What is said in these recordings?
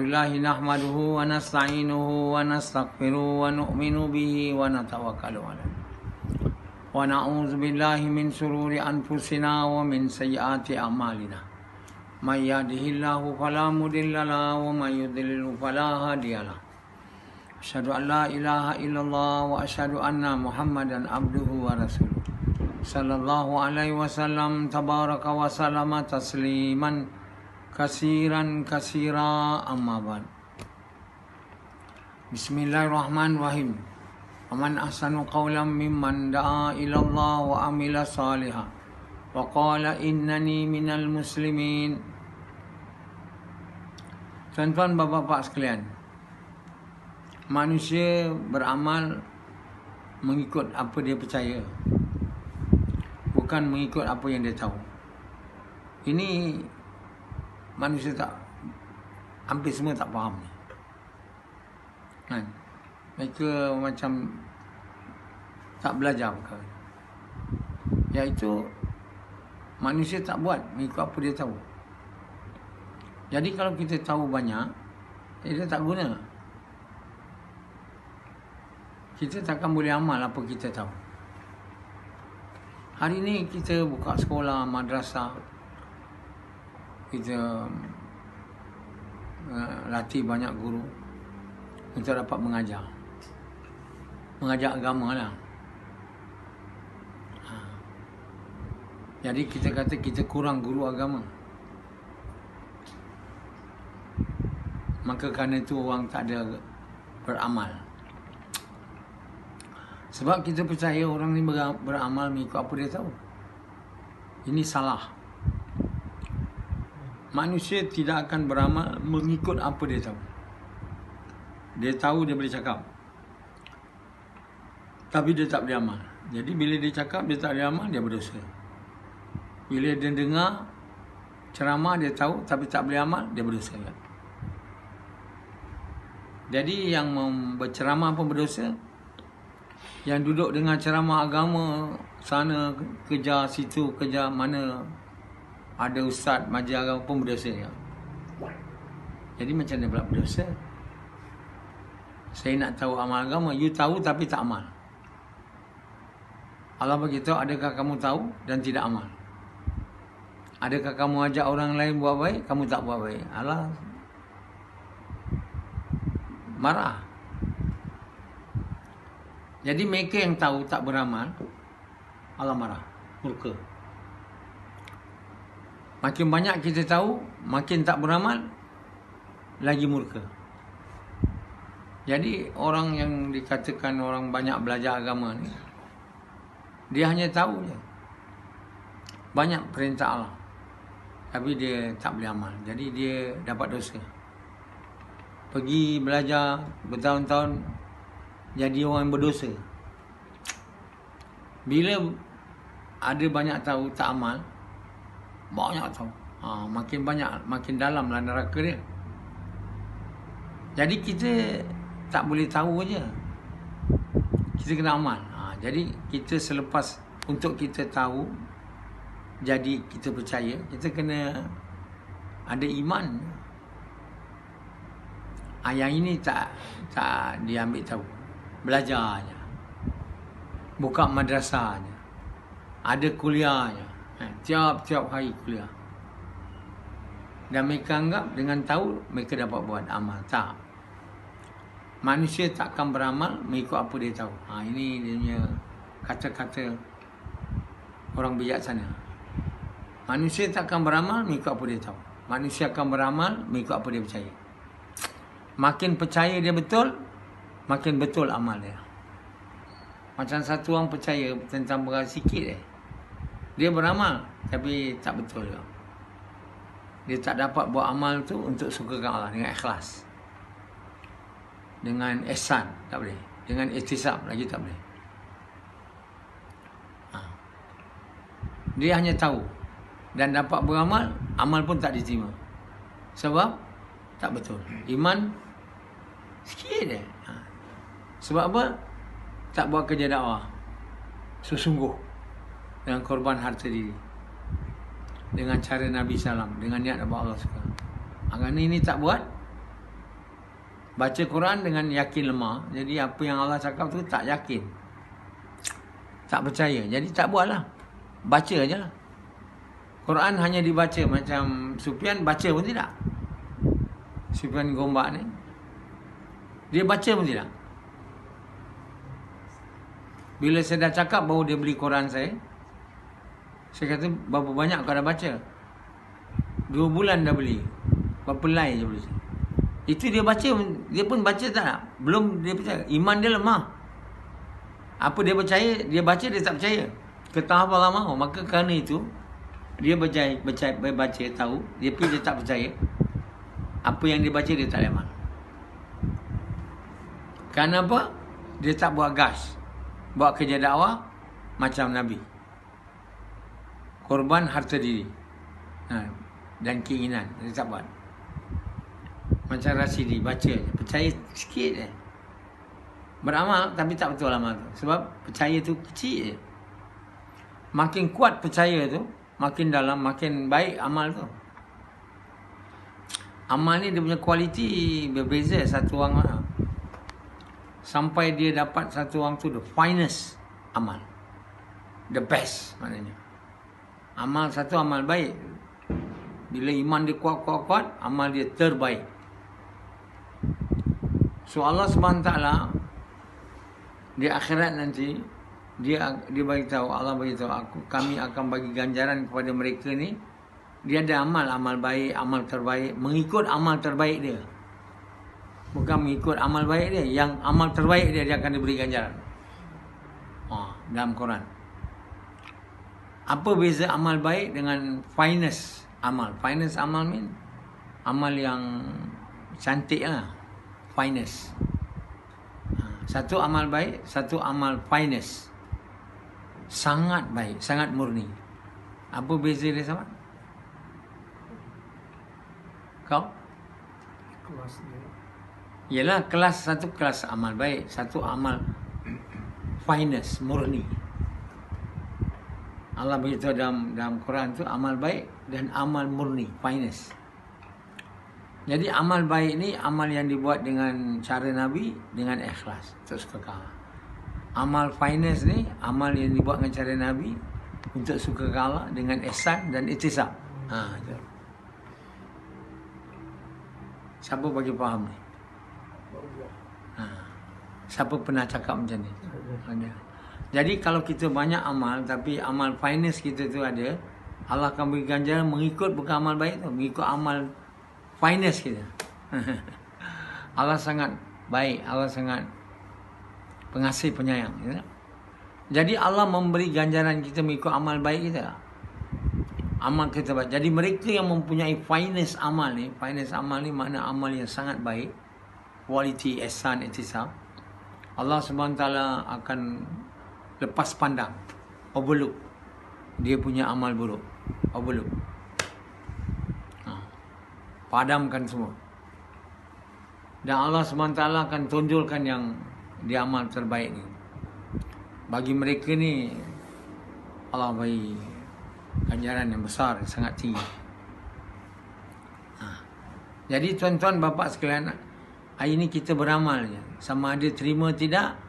Alhamdulillahi nahmaduhu wa nasta'inuhu wa nastaghfiruhu wa nu'minu bihi wa natawakkalu alaihi. Wa na'udzu billahi min shururi anfusina wa min sayyiati a'malina. May yahdihillahu fala mudilla lahu wa may yudlil fala hadiya lahu. Asyhadu an la ilaha illallah wa asyhadu anna Muhammadan abduhu wa rasuluh. Sallallahu alaihi wasallam tabaraka wa salama tasliman kasiran kasira amma ba'd. Bismillahirrahmanirrahim. Waman ahsanu qawlan mimman da'a ila Allah wa amila salihah wa qala innani minal muslimin. Tuan-tuan, bapak-bapak sekalian, manusia beramal mengikut apa dia percaya, bukan mengikut apa yang dia tahu. Ini manusia hampir semua tak faham ni. Kan? Mereka macam tak belajar perkara. Iaitu manusia tak buat mengikut apa dia tahu. Jadi kalau kita tahu banyak, dia tak guna. Kita takkan boleh amal apa kita tahu. Hari ni kita buka sekolah, madrasah, kita latih banyak guru untuk dapat mengajar agama lah. Jadi kita kata kita kurang guru agama. Maka kerana itu orang tak ada beramal. Sebab kita percaya orang ni beramal mengikut apa dia tahu. Ini salah. Manusia tidak akan beramal mengikut apa dia tahu. Dia tahu, dia boleh cakap, tapi dia tak boleh amal. Jadi bila dia cakap, dia tak boleh amal, dia berdosa. Bila dia dengar ceramah, dia tahu tapi tak boleh amal, dia berdosa. Jadi yang berceramah pun berdosa. Yang duduk dengar ceramah agama, sana kejar, situ kejar, mana ada ustaz mengajar agama pun berdosa. Jadi macam mana pula berdosa? Saya nak tahu amal agama, you tahu tapi tak amal. Allah beritahu, adakah kamu tahu dan tidak amal? Adakah kamu ajak orang lain buat baik, kamu tak buat baik? Allah marah. Jadi mereka yang tahu tak beramal, Allah marah, murka. Makin banyak kita tahu, makin tak beramal, lagi murka. Jadi orang yang dikatakan orang banyak belajar agama ni, dia hanya tahu je banyak perintah Allah, tapi dia tak boleh amal. Jadi dia dapat dosa. Pergi belajar bertahun-tahun, jadi orang yang berdosa. Bila ada banyak tahu tak amal, banyak tahu, makin banyak, makin dalam lah neraka dia. Jadi kita tak boleh tahu aja, kita kena amal. Jadi kita selepas untuk kita tahu, jadi kita percaya, kita kena ada iman. Yang ini tak diambil tahu, belajar aja, buka madrasah aja, ada kuliah aja, tiap-tiap hari kuliah. Dan mereka anggap dengan tahu mereka dapat buat amal. Tak. Manusia takkan beramal mengikut apa dia tahu. Ini dia punya kata-kata orang bijaksana. Manusia takkan beramal mengikut apa dia tahu. Manusia akan beramal mengikut apa dia percaya. Makin percaya dia betul, makin betul amal dia. Macam satu orang percaya tentang perkara sikit dia beramal tapi tak betul dia. Dia tak dapat buat amal tu untuk sukakan Allah dengan ikhlas, dengan ihsan, tak boleh. Dengan ihtisab lagi tak boleh. Dia hanya tahu dan dapat beramal, amal pun tak diterima. Sebab tak betul. Iman sikit dia. Sebab apa? Tak buat kerja dakwah sesungguh dengan korban harta diri, dengan cara Nabi SAW, dengan niat apa Allah suka. Kerana ini tak buat, Baca Quran dengan yakin lemah. Jadi apa yang Allah cakap tu tak yakin, tak percaya. Jadi tak buatlah. Baca aja lah. Quran hanya dibaca. Macam Sufyan baca pun tidak. Sufyan Gombak ni, dia baca pun tidak. Bila saya dah cakap baru dia beli Quran saya kata, berapa banyak kau dah baca? 2 bulan dah beli. Berapa lay je beli. Itu dia baca, dia pun baca tak? Belum dia percaya. Iman dia lemah. Apa dia percaya, dia baca dia tak percaya. Ke tahap Allah mahu. Maka kerana itu, dia baca tahu, tapi dia tak percaya. Apa yang dia baca dia tak boleh amal. Kenapa? Dia tak buat gas. Buat kerja dakwah macam Nabi. Korban harta diri. Dan keinginan. Dia tak buat. Macam Rasidi, baca, percaya sikit je. Beramal tapi tak betul amal tu. Sebab percaya tu kecil je. Makin kuat percaya tu, makin dalam, makin baik amal tu. Amal ni dia punya kualiti berbeza satu orang mana. Sampai dia dapat satu orang tu the finest amal. The best maknanya. Amal satu amal baik. Bila iman dia kuat, amal dia terbaik. So Allah SWT di akhirat nanti dia bagi tahu, Allah bagi tahu kami akan bagi ganjaran kepada mereka ni. Dia ada amal baik, amal terbaik, mengikut amal terbaik dia. Bukan mengikut amal baik dia, yang amal terbaik dia akan diberi ganjaran. Dalam Quran. Apa beza amal baik dengan finest amal? Finest amal mean amal yang cantik lah. Finest. Satu amal baik, satu amal finest. Sangat baik, sangat murni. Apa beza dia sama? Kau? Kelas dia. Ialah kelas, satu kelas amal baik, satu amal finest, murni. Allah beritahu dalam Quran tu amal baik dan amal murni, finest. Jadi amal baik ni amal yang dibuat dengan cara Nabi, dengan ikhlas, untuk suka Allah. Amal finest ni amal yang dibuat dengan cara Nabi, untuk suka Allah, dengan ihsan dan ihtisab. Itu. Siapa bagi faham ni? Siapa pernah cakap macam ni? Ada. Jadi kalau kita banyak amal, tapi amal finest kita tu ada, Allah akan beri ganjaran mengikut bukan amal baik tu, mengikut amal finest kita. Allah sangat baik, Allah sangat pengasih penyayang. Ya? Jadi Allah memberi ganjaran kita mengikut amal baik kita. Amal kita baik. Jadi mereka yang mempunyai finest amal ni makna amal yang sangat baik, quality, ihsan, ihtisab, Allah SWT akan lepas pandang, overlook dia punya amal buruk, overlook, padamkan semua. Dan Allah SWT akan tonjolkan yang di amal terbaik ni. Bagi mereka ni Allah bagi ganjaran yang besar, yang sangat tinggi. Jadi tuan-tuan bapa sekalian, hari ni kita beramal je. Sama ada terima tidak,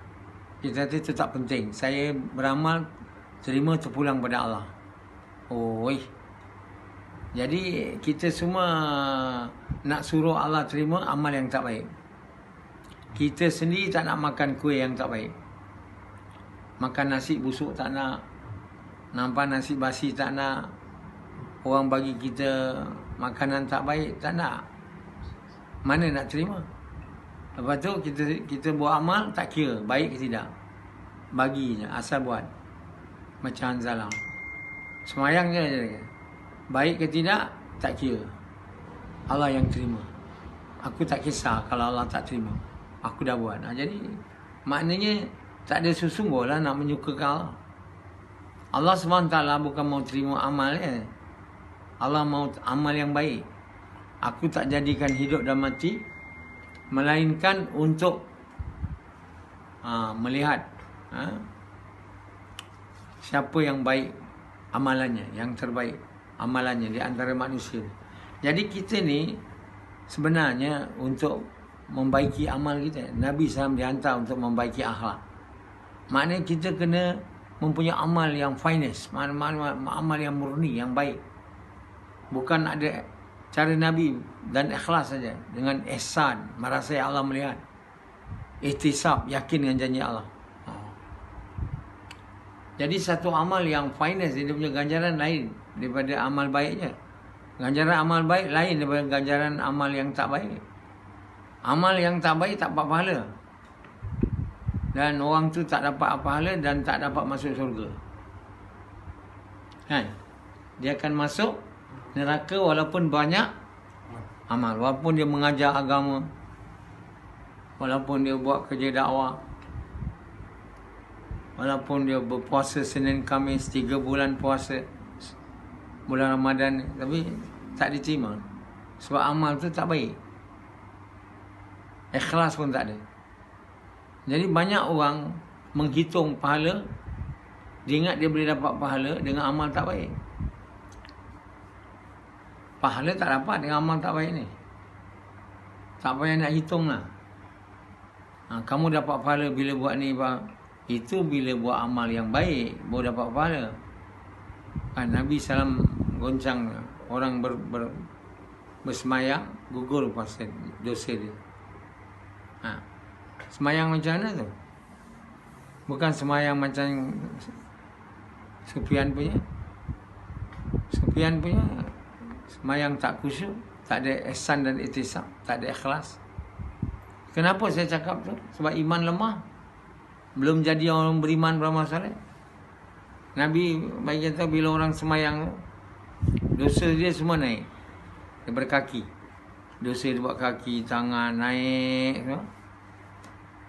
kita kata itu tak penting. Saya beramal, terima terpulang pada Allah. Jadi kita semua nak suruh Allah terima amal yang tak baik. Kita sendiri tak nak makan kuih yang tak baik. Makan nasi busuk tak nak. Nampak nasi basi tak nak. Orang bagi kita makanan tak baik tak nak. Mana nak terima? Lepas tu kita buat amal tak kira baik ke tidak. Bagi je, asal buat. Macam Hanzalah. Semayang je. Baik ke tidak, tak kira. Allah yang terima. Aku tak kisah kalau Allah tak terima. Aku dah buat. Jadi maknanya tak ada sesungguhlah nak menyukakan Allah. Allah SWT bukan mau terima amal ya. Allah mau amal yang baik. Aku tak jadikan hidup dan mati, melainkan untuk melihat siapa yang baik amalannya, yang terbaik amalannya di antara manusia. Jadi kita ni sebenarnya untuk membaiki amal kita. Nabi SAW dihantar untuk membaiki akhlak. Maknanya kita kena mempunyai amal yang finest, amal yang murni, yang baik. Bukan ada cara Nabi dan ikhlas saja, dengan ihsan, merasa Allah melihat, ihtisab, yakin dengan janji Allah. Jadi satu amal yang finest, dia punya ganjaran lain daripada amal baiknya. Ganjaran amal baik lain daripada ganjaran amal yang tak baik. Amal yang tak baik tak dapat pahala. Dan orang tu tak dapat pahala dan tak dapat masuk syurga. Kan? Dia akan masuk neraka walaupun banyak amal. Walaupun dia mengajar agama. Walaupun dia buat kerja dakwah. Walaupun dia berpuasa Senin Khamis 3 bulan puasa bulan Ramadan, tapi tak diterima. Sebab amal tu tak baik. Ikhlas pun tak ada. Jadi banyak orang menghitung pahala, dia ingat dia boleh dapat pahala dengan amal tak baik. Pahala tak dapat dengan amal tak baik ni. Tak payah nak hitung lah. Kamu dapat pahala bila buat ni, itu bila buat amal yang baik baru dapat pahala. Kan Nabi SAW goncang orang bersemayang, gugur puasa dosa dia. Semayang macam mana tu? Bukan semayang macam Sufyan punya. Sufyan punya semayang tak khusyuk, tak ada ihsan dan ihtisab, tak ada ikhlas. Kenapa saya cakap tu? Sebab iman lemah. Belum jadi orang beriman beramal soleh. Nabi bagi kata bila orang semayang, dosa dia semua naik daripada kaki. Dosa dia buat kaki, tangan naik,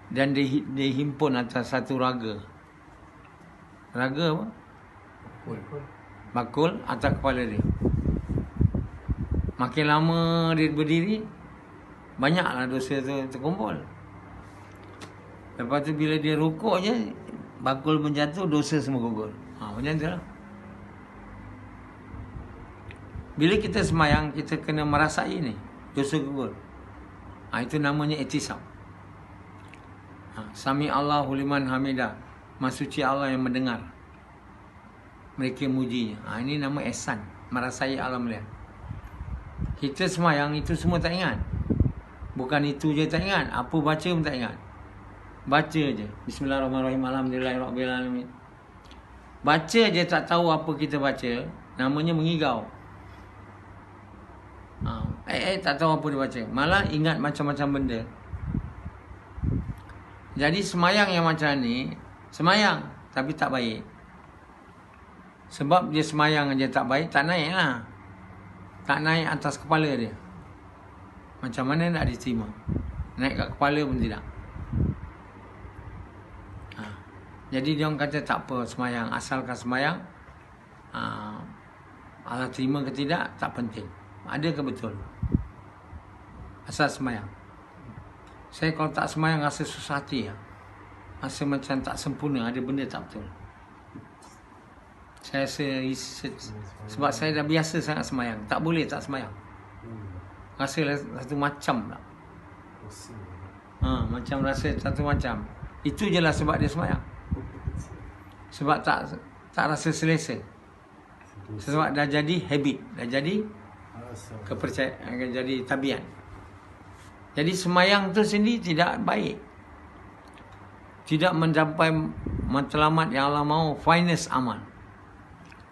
dan dia himpun atas satu raga. Raga apa? Bakul atas kepala dia. Makin lama dia berdiri, banyaklah dosa tu terkumpul. Lepas tu bila dia rukuk je, bakul pun jatuh, dosa semua gugur. Macam tu lah. Bila kita semayang, kita kena merasai ni, dosa gugur. Itu namanya ihtisab. Sami Allahu liman hamidah. Maha suci Allah yang mendengar. Mereka mujinya. Ini nama ihsan, merasai Allah melihat. Kita semayang itu semua tak ingat. Bukan itu je tak ingat, apa baca pun tak ingat. Baca je Bismillahirrahmanirrahim, Alhamdulillahirabbil alamin. Baca je tak tahu apa kita baca, namanya mengigau. Tak tahu apa dia baca, malah ingat macam-macam benda. Jadi semayang yang macam ni, semayang tapi tak baik. Sebab dia semayang je tak baik, tak naik lah. Tak naik atas kepala dia. Macam mana nak diterima? Naik kat kepala pun tidak. Jadi dia orang kata tak apa semayang, asalkan semayang, Allah terima ke tidak tak penting. Ada ke betul? Asal semayang. Saya kalau tak semayang rasa susah hati ya. Rasa macam tak sempurna, ada benda tak betul. Saya rasa sebab saya dah biasa sangat semayang, tak boleh tak semayang. Rasa satu macam lah. Macam rasa satu macam. Itu je lah sebab dia semayang. Sebab tak rasa selesa. Sebab dah jadi habit, dah jadi kepercayaan, jadi tabiat. Jadi semayang tu sendiri tidak baik. Tidak mencapai matlamat yang Allah mahu, finest amal.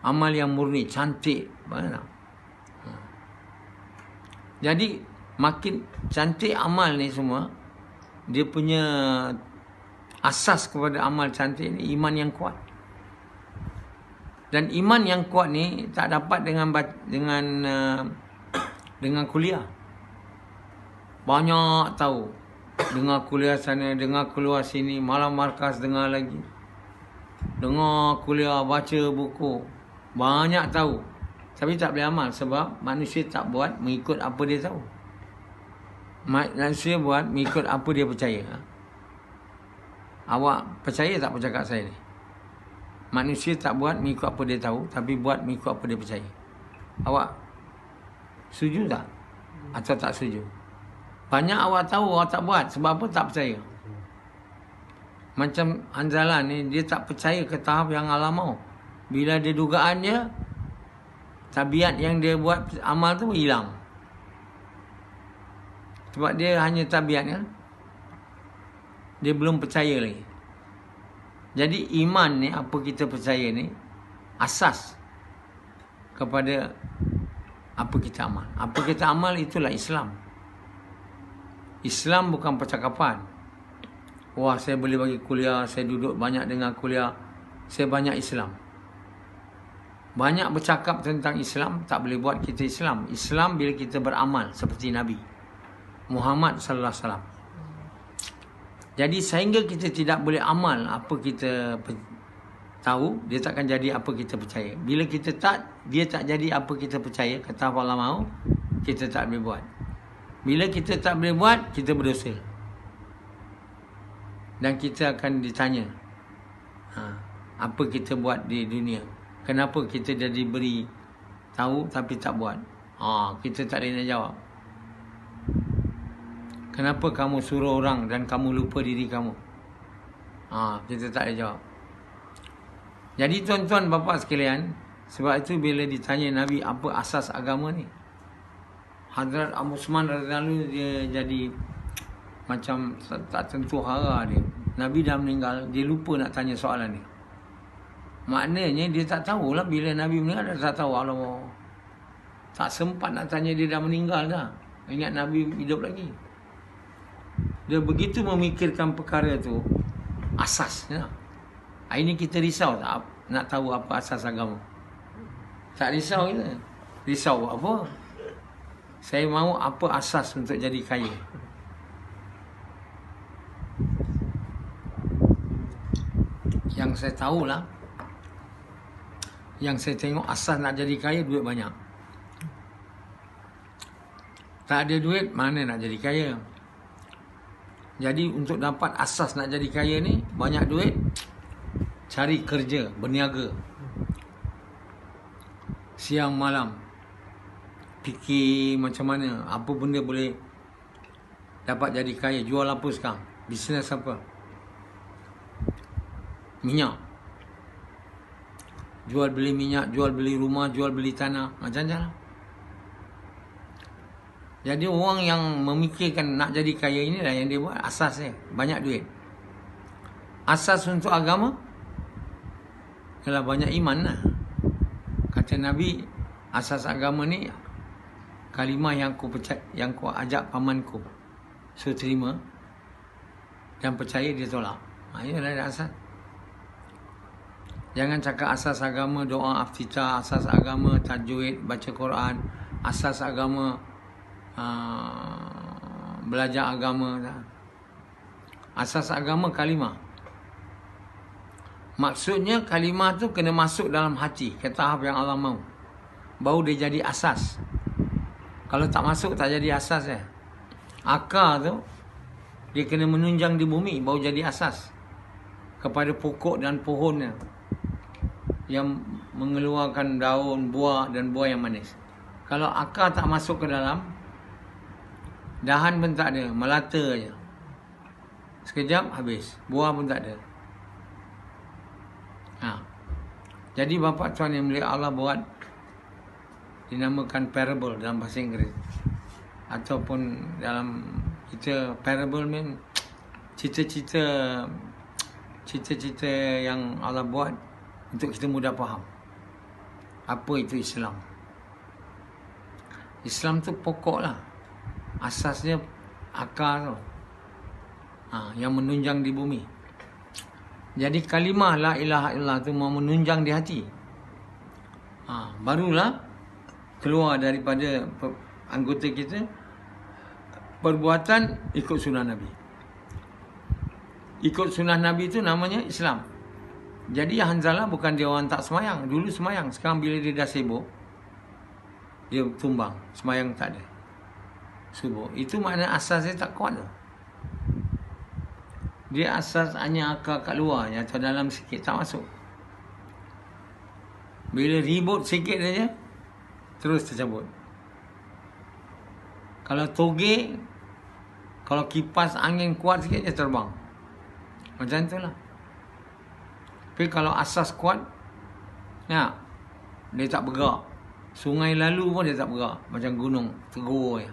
Amal yang murni, cantik. Mana? Jadi makin cantik amal ni semua, dia punya asas kepada amal cantik ni iman yang kuat. Dan iman yang kuat ni tak dapat dengan kuliah. Banyak tahu. Dengar kuliah sana, dengar keluar sini, malam markas dengar lagi. Dengar kuliah, baca buku. Banyak tahu. Tapi tak boleh amal sebab manusia tak buat mengikut apa dia tahu. Manusia buat mengikut apa dia percaya. Awak percaya tak percakapan saya ni? Manusia tak buat mengikut apa dia tahu, tapi buat mengikut apa dia percaya. Awak setuju tak? Atau tak setuju? Banyak awak tahu, awak tak buat. Sebab apa? Tak percaya. Macam Hanzalah ni, dia tak percaya ke tahap yang Allah mahu. Bila dia dugaan dia, tabiat yang dia buat amal tu hilang. Sebab dia hanya tabiatnya, dia belum percaya lagi. Jadi iman ni, apa kita percaya ni, asas kepada apa kita amal. Apa kita amal itulah Islam. Islam bukan percakapan. Wah, saya boleh bagi kuliah, saya duduk banyak dengar kuliah, saya banyak Islam. Banyak bercakap tentang Islam, tak boleh buat kita Islam. Islam bila kita beramal seperti Nabi Muhammad sallallahu alaihi wasallam. Jadi sehingga kita tidak boleh amal apa kita tahu, dia takkan jadi apa kita percaya. Bila kita dia tak jadi apa kita percaya, kata Allah mahu, kita tak boleh buat. Bila kita tak boleh buat, kita berdosa. Dan kita akan ditanya, apa kita buat di dunia? Kenapa kita jadi beri tahu tapi tak buat? Kita tak boleh nak jawab. Kenapa kamu suruh orang dan kamu lupa diri kamu? Kita tak boleh jawab. Jadi tuan-tuan bapa sekalian, sebab itu bila ditanya Nabi apa asas agama ni, Hadrat Abu Usman radhiyallahu dia jadi macam tak tentu hara dia. Nabi dah meninggal, dia lupa nak tanya soalan ni. Maknanya dia tak tahulah bila Nabi meninggal, dia tak tahu. Allah, tak sempat nak tanya dia dah meninggal dah. Ingat Nabi hidup lagi. Dia begitu memikirkan perkara tu, asasnya. Ini kita risau tak nak tahu apa asas agama. Tak risau kita. Risau apa? Saya mahu apa asas untuk jadi kaya. Yang saya tahulah, yang saya tengok asas nak jadi kaya, duit banyak. Tak ada duit, mana nak jadi kaya? Jadi untuk dapat asas nak jadi kaya ni, banyak duit, cari kerja, berniaga. Siang malam, fikir macam mana, apa benda boleh dapat jadi kaya. Jual apa sekarang? Bisnes apa? Minyak. Jual beli minyak, jual beli rumah, jual beli tanah. Macam-macam lah. Jadi orang yang memikirkan nak jadi kaya ini lah yang dia buat asasnya. Banyak duit. Asas untuk agama ialah banyak iman lah. Kata Nabi, asas agama ni kalimah yang ku ajak pamanku, so terima, dan percaya dia tolak. Ialah asas. Jangan cakap asas agama doa iftitah, asas agama tajwid, baca Quran, asas agama belajar agama. Asas agama kalimah. Maksudnya kalimah tu kena masuk dalam hati, ke tahap yang Allah mahu, baru dia jadi asas. Kalau tak masuk, tak jadi asas ya. Akar tu dia kena menunjang di bumi, baru jadi asas kepada pokok dan pohonnya yang mengeluarkan daun, buah dan buah yang manis. Kalau akar tak masuk ke dalam, dahan pun tak ada, melata je. Sekejap habis, buah pun tak ada. Jadi bapa tuan yang mulia, Allah buat dinamakan parable dalam bahasa Inggeris, ataupun dalam kita parable mean cerita-cerita yang Allah buat untuk kita mudah faham apa itu Islam. Islam tu pokok lah, asasnya akar tu, yang menunjang di bumi. Jadi kalimah la ilaha illallah tu mau menunjang di hati, barulah keluar daripada anggota kita perbuatan ikut sunnah Nabi. Ikut sunnah Nabi tu namanya Islam. Jadi Hanzalah bukan dia orang tak semayang. Dulu semayang, sekarang bila dia dah sibuk, dia tumbang, semayang tak ada, subuh. Itu makna asasnya tak kuat tu. Dia asas hanya akar kat luar je, atau dalam sikit, tak masuk. Bila ribut sikit saja, terus tercabut. Kalau toge, Kalau kipas angin kuat sikit dia terbang. Macam itulah. Tapi kalau asas kuat, ya, dia tak bergerak. Sungai lalu pun dia tak bergerak. Macam gunung, tegur je.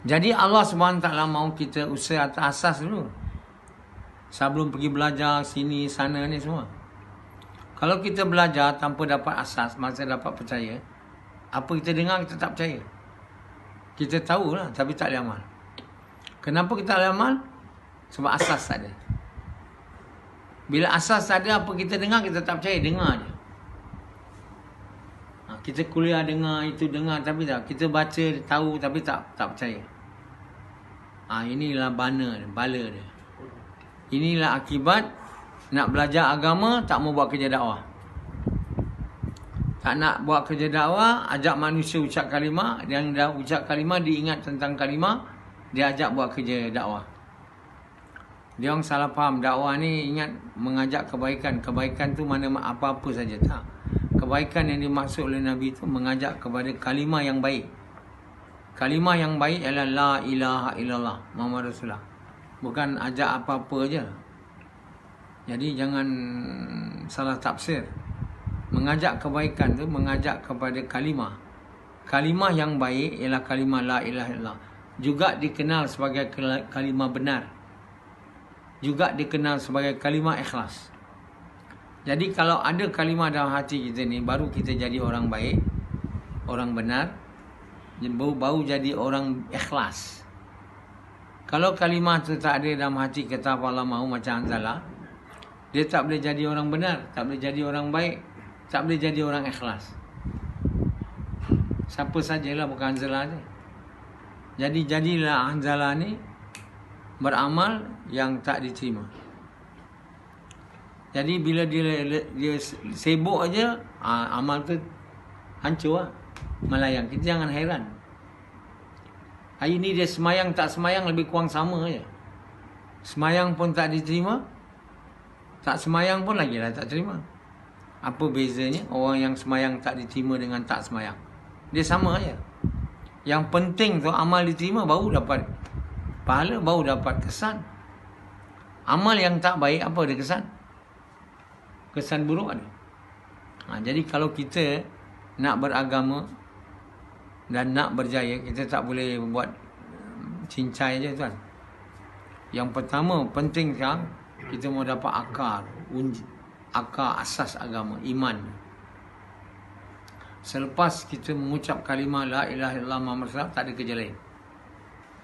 Jadi Allah SWT mahu kita usaha atas asas dulu. Sebelum pergi belajar sini, sana ni semua. Kalau kita belajar tanpa dapat asas, masa dapat percaya, apa kita dengar kita tak percaya. Kita tahulah tapi tak boleh amal. Kenapa kita tak boleh amal? Sebab asas tak ada. Bila asas tak ada, apa kita dengar kita tak percaya, dengar je. Kita kuliah dengar, itu dengar tapi tak. Kita baca, tahu tapi tak percaya. Inilah bala dia. Inilah akibat nak belajar agama, tak mau buat kerja dakwah. Tak nak buat kerja dakwah, ajak manusia ucap kalimah. Yang dah ucap kalimah, diingat tentang kalimah, dia ajak buat kerja dakwah. Dia orang salah faham, dakwah ni ingat mengajak kebaikan. Kebaikan tu mana apa-apa saja, tak. Kebaikan yang dimaksud oleh Nabi tu mengajak kepada kalimah yang baik. Kalimah yang baik ialah la ilaha illallah Muhammad Rasulullah. Bukan ajak apa-apa je. Jadi jangan salah tafsir. Mengajak kebaikan tu mengajak kepada kalimah. Kalimah yang baik ialah kalimah la ilaha illallah. Juga dikenal sebagai kalimah benar. Juga dikenal sebagai kalimah ikhlas. Jadi kalau ada kalimah dalam hati kita ni, baru kita jadi orang baik, orang benar, baru jadi orang ikhlas. Kalau kalimah tu tak ada dalam hati kita, Allah mahu macam Hanzalah, dia tak boleh jadi orang benar, tak boleh jadi orang baik, tak boleh jadi orang ikhlas. Siapa sajalah, bukan Hanzalah je. Jadi jadilah Hanzalah ni beramal yang tak diterima. Jadi bila dia sibuk aja, amal tu hancur lah, melayang. Kita jangan heran. Hari ni dia semayang tak semayang lebih kurang sama je. Semayang pun tak diterima, tak semayang pun lagi lah tak terima. Apa bezanya orang yang semayang tak diterima dengan tak semayang? Dia sama aja. Yang penting tu amal diterima, baru dapat pahala, baru dapat kesan. Amal yang tak baik, apa ada kesan? Kesan buruk ada. Jadi kalau kita nak beragama dan nak berjaya, kita tak boleh buat cincai je tuan. Yang pertama penting sekarang, kita mau dapat akar asas agama, iman. Selepas kita mengucap kalimah la ilaha illallah Muhammad Rasulullah, tak ada kerja lain.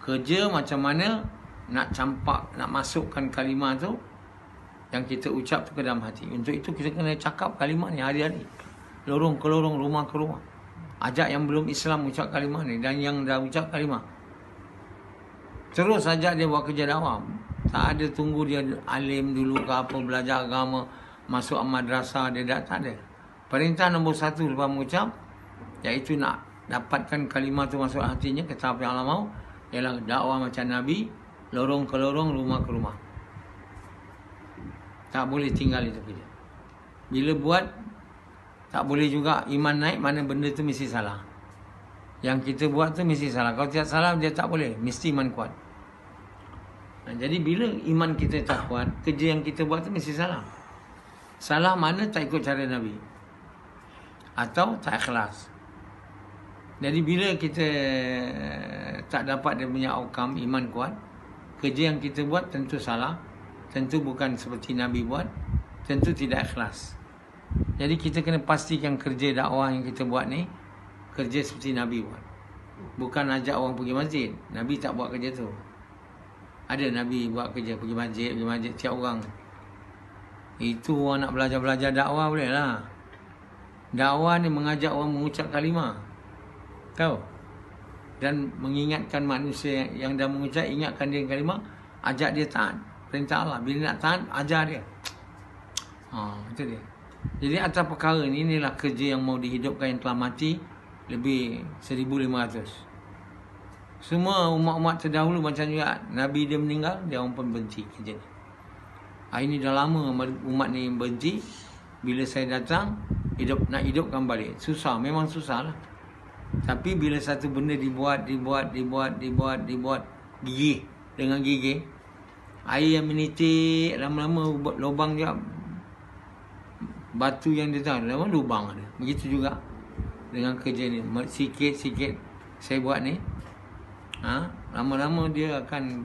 Kerja macam mana nak campak, nak masukkan kalimah tu yang kita ucap tu ke dalam hati. Untuk itu kita kena cakap kalimah ni hari-hari, lorong ke lorong, rumah ke rumah. Ajak yang belum Islam ucap kalimah ni, dan yang dah ucap kalimah, terus ajak dia buat kerja dakwah. Tak ada tunggu dia alim dulu ke apa, belajar agama, masuk madrasah, dia tak ada. Perintah nombor 1 lepas mengucap, iaitu nak dapatkan kalimah tu masuk hatinya, kata apa yang Allah mahu, ialah dakwah macam Nabi, lorong ke lorong, rumah ke rumah. Tak boleh tinggal itu kerja. Bila buat, tak boleh juga iman naik, mana benda tu mesti salah. Yang kita buat tu mesti salah. Kalau tidak salah, dia tak boleh. Mesti iman kuat. Jadi bila iman kita tak kuat, kerja yang kita buat tu mesti salah. Salah mana? Tak ikut cara Nabi, atau tak ikhlas. Jadi bila kita tak dapat dia punya outcome, iman kuat, kerja yang kita buat tentu salah, tentu bukan seperti Nabi buat, tentu tidak ikhlas. Jadi kita kena pastikan kerja dakwah yang kita buat ni kerja seperti Nabi buat. Bukan ajak orang pergi masjid. Nabi tak buat kerja tu. Ada Nabi buat kerja pergi masjid tiap orang. Itu orang nak belajar dakwah boleh lah. Dakwah ni mengajak orang mengucap kalimah, tahu? Dan mengingatkan manusia yang dah mengucap, ingatkan dia kalimah, ajak dia taat perintah Allah. Bila nak taat, ajar dia. Itu dia. Jadi atas perkara ni, inilah kerja yang mau dihidupkan yang telah mati lebih 1,500. Semua umat-umat terdahulu macam juga. Nabi dia meninggal, dia orang pun benci kerja ni. Ini dah lama umat ni benci. Bila saya datang, nak hidupkan balik. Susah, memang susah lah. Tapi bila satu benda dibuat gigih dengan gigih, air yang menitik lama-lama lubang dia, batu yang dia tahu lama lubang ada. Begitu juga dengan kerja ni, sikit-sikit saya buat ni, lama-lama dia akan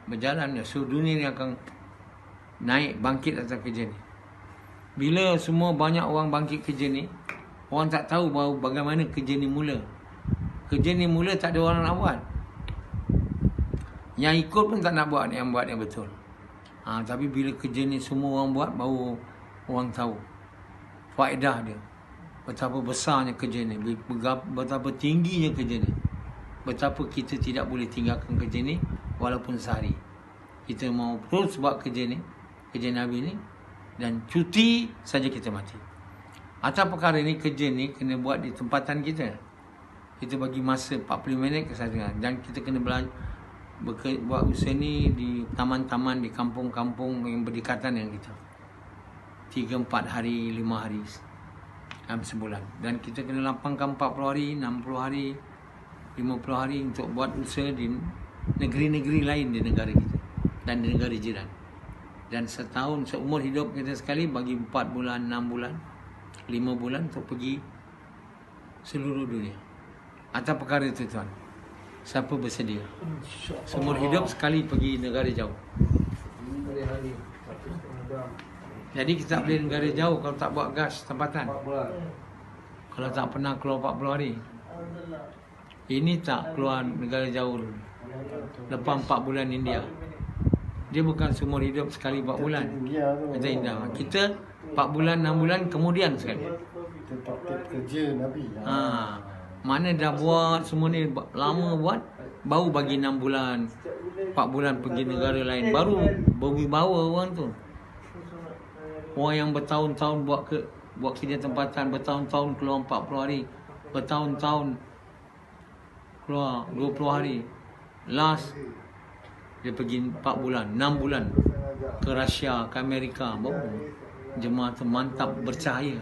berjalan. So dunia ni akan naik, bangkit atas kerja ni. Bila semua banyak orang bangkit kerja ni, orang tak tahu bahawa bagaimana kerja ni mula. Kerja ni mula tak ada orang nak buat. Yang ikut pun tak nak buat yang betul. Tapi bila kerja ni semua orang buat, baru orang tahu faedah dia. Betapa besarnya kerja ni, betapa tingginya kerja ni. Betapa kita tidak boleh tinggalkan kerja ni walaupun sehari. Kita mau terus buat kerja ni, kerja Nabi ni, dan cuti saja kita mati. Atas perkara ni, kerja ni kena buat di tempatan kita. Kita bagi masa 40 minit ke 1 jam. Dan kita kena buat usaha ni di taman-taman, di kampung-kampung yang berdekatan dengan kita. 3-4 hari, 5 hari dalam sebulan. Dan kita kena lapangkan 40 hari, 60 hari, 50 hari untuk buat usaha di negeri-negeri lain di negara kita dan di negara jiran. Dan setahun, seumur hidup kita sekali, bagi 4 bulan, 6 bulan, 5 bulan untuk pergi seluruh dunia. Atas perkara itu, tuan, siapa bersedia? Seumur hidup sekali pergi negara jauh. Jadi kita tak boleh negara jauh kalau tak buat gas tempatan. Kalau tak pernah keluar 40 hari. Ini tak keluar negara jauh dulu. Lepas 4 bulan India. Dia bukan seumur hidup sekali 4 bulan. Kata India. Kita 4 bulan, 6 bulan kemudian sekali. Itu taktik kerja Nabi. Mana dah buat semua ni lama buat, baru bagi 6 bulan, 4 bulan pergi negara lain, baru berwibawa orang tu. Orang yang bertahun-tahun buat kerja tempatan, bertahun-tahun keluar 40 hari, bertahun-tahun keluar 20 hari. Last dia pergi 4 bulan, 6 bulan ke Rusia, ke Amerika. Baru jemaah tu mantap, bercahaya.